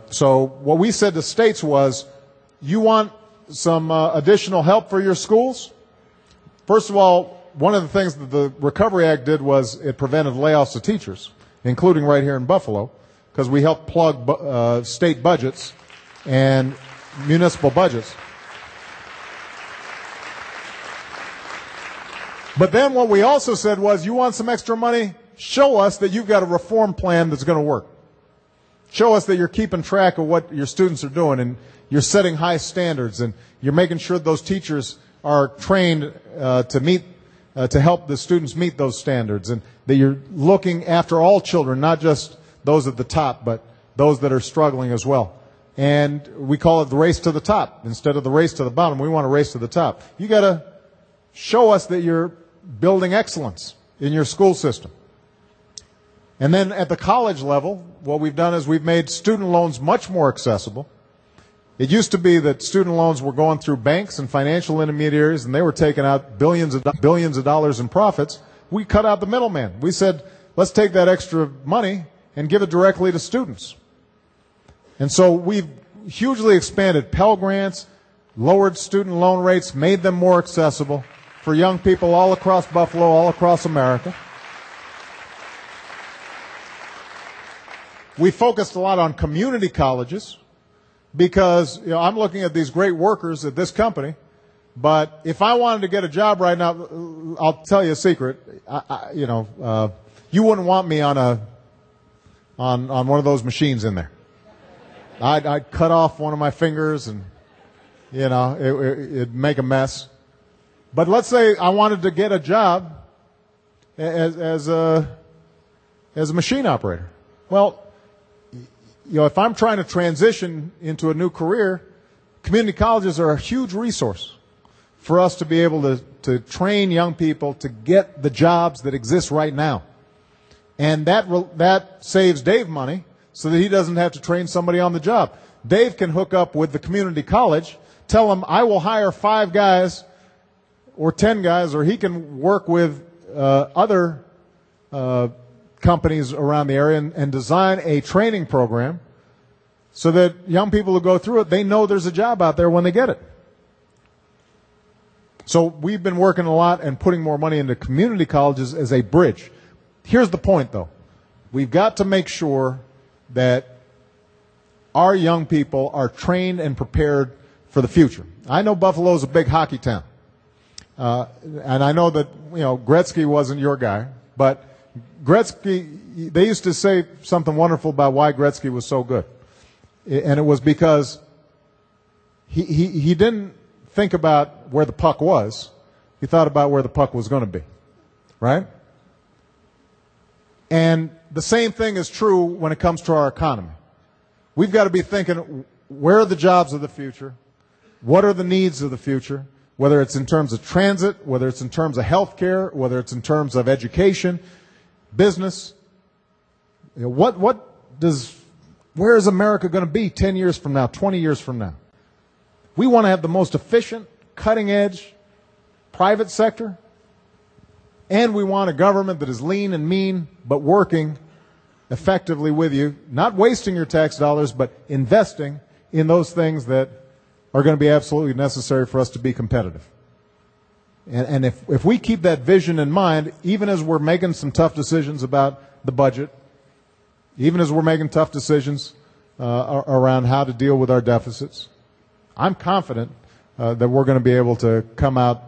So what we said to states was, you want some additional help for your schools? First of all, one of the things that the Recovery Act did was it prevented layoffs of teachers, including right here in Buffalo, because we helped plug state budgets and municipal budgets. But then what we also said was, you want some extra money? Show us that you've got a reform plan that's going to work. Show us that you're keeping track of what your students are doing and you're setting high standards and you're making sure those teachers are trained to help the students meet those standards, and that you're looking after all children, not just those at the top, but those that are struggling as well. And we call it the race to the top instead of the race to the bottom. We want to race to the top. You got to show us that you're building excellence in your school system. And then at the college level, what we've done is we've made student loans much more accessible. It used to be that student loans were going through banks and financial intermediaries, and they were taking out billions of dollars in profits. We cut out the middleman. We said, let's take that extra money and give it directly to students. And so we've hugely expanded Pell Grants, lowered student loan rates, made them more accessible for young people all across Buffalo, all across America. We focused a lot on community colleges because I'm looking at these great workers at this company, but if I wanted to get a job right now, I'll tell you a secret. You wouldn't want me on one of those machines in there. I'd cut off one of my fingers, and it'd make a mess. But let's say I wanted to get a job as a machine operator. Well, if I'm trying to transition into a new career, community colleges are a huge resource for us to be able to train young people to get the jobs that exist right now. And that saves Dave money so that he doesn't have to train somebody on the job. Dave can hook up with the community college, tell them, I will hire 5 guys or 10 guys, or he can work with other companies around the area and design a training program so that young people who go through it, they know there's a job out there when they get it. So we've been working a lot and putting more money into community colleges as a bridge. Here's the point, though. We've got to make sure that our young people are trained and prepared for the future. I know Buffalo's a big hockey town. And I know that, Gretzky wasn't your guy, but Gretzky, they used to say something wonderful about why Gretzky was so good. And it was because he didn't think about where the puck was. He thought about where the puck was going to be. Right? And the same thing is true when it comes to our economy. We've got to be thinking, where are the jobs of the future? What are the needs of the future? Whether it's in terms of transit, whether it's in terms of health care, whether it's in terms of education, business. Where is America going to be 10 years from now, 20 years from now? We want to have the most efficient, cutting-edge private sector, and we want a government that is lean and mean, but working effectively with you, not wasting your tax dollars, but investing in those things that are going to be absolutely necessary for us to be competitive. And if we keep that vision in mind, even as we're making some tough decisions about the budget, even as we're making tough decisions around how to deal with our deficits, I'm confident that we're going to be able to come out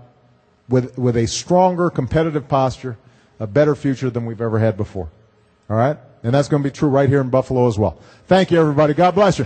with a stronger competitive posture, a better future than we've ever had before. All right? And that's going to be true right here in Buffalo as well. Thank you, everybody. God bless you.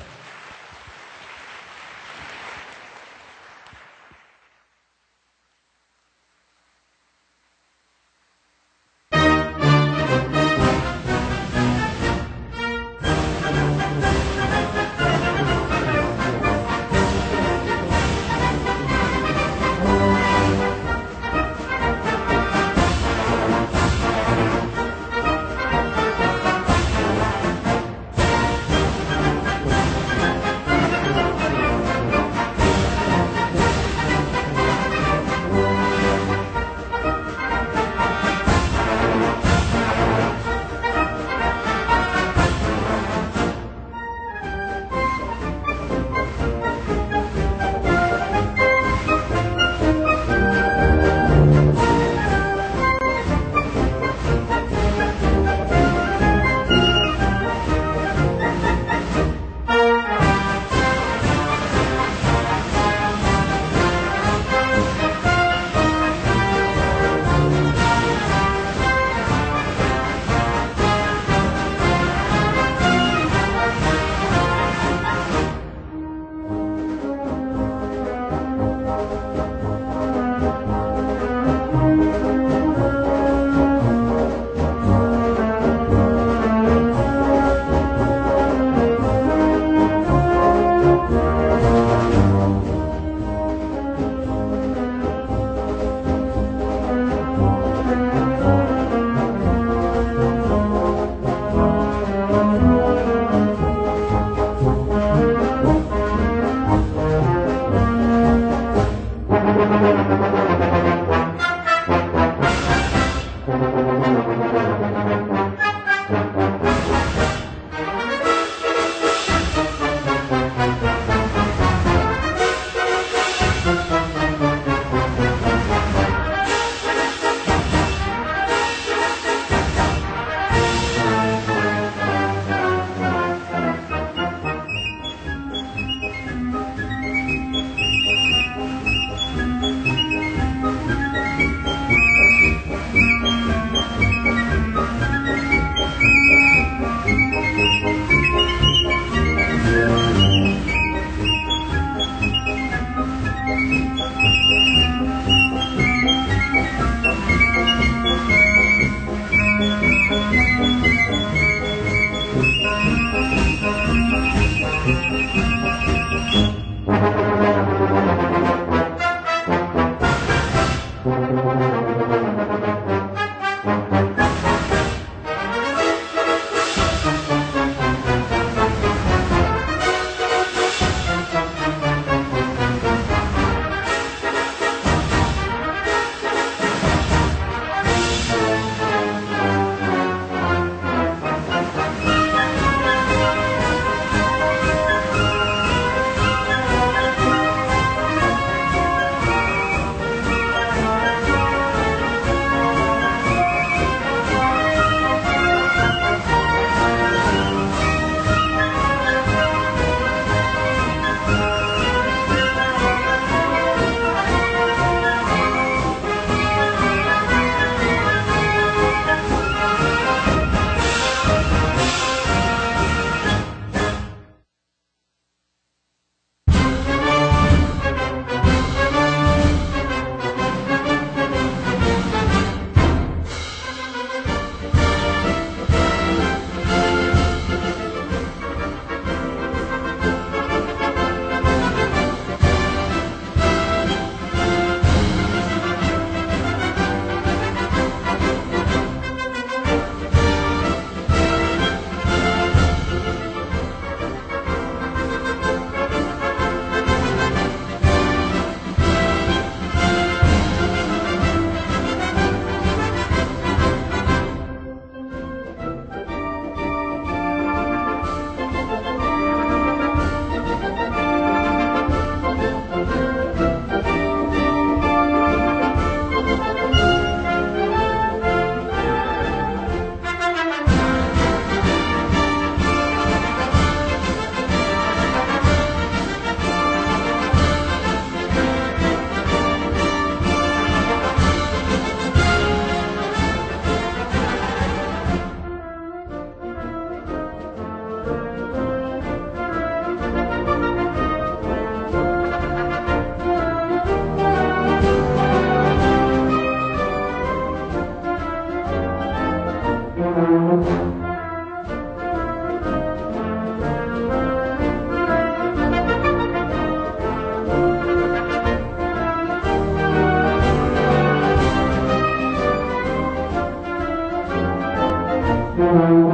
Thank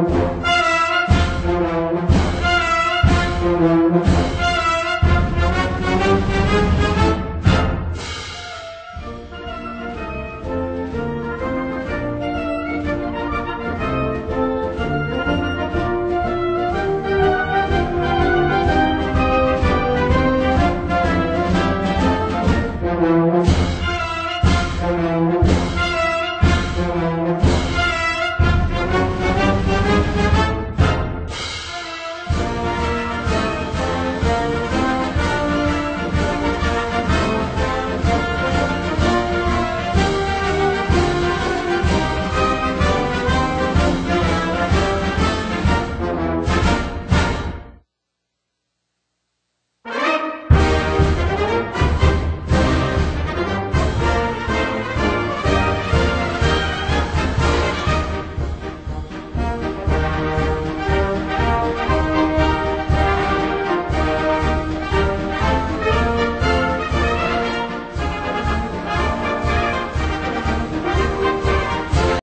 you.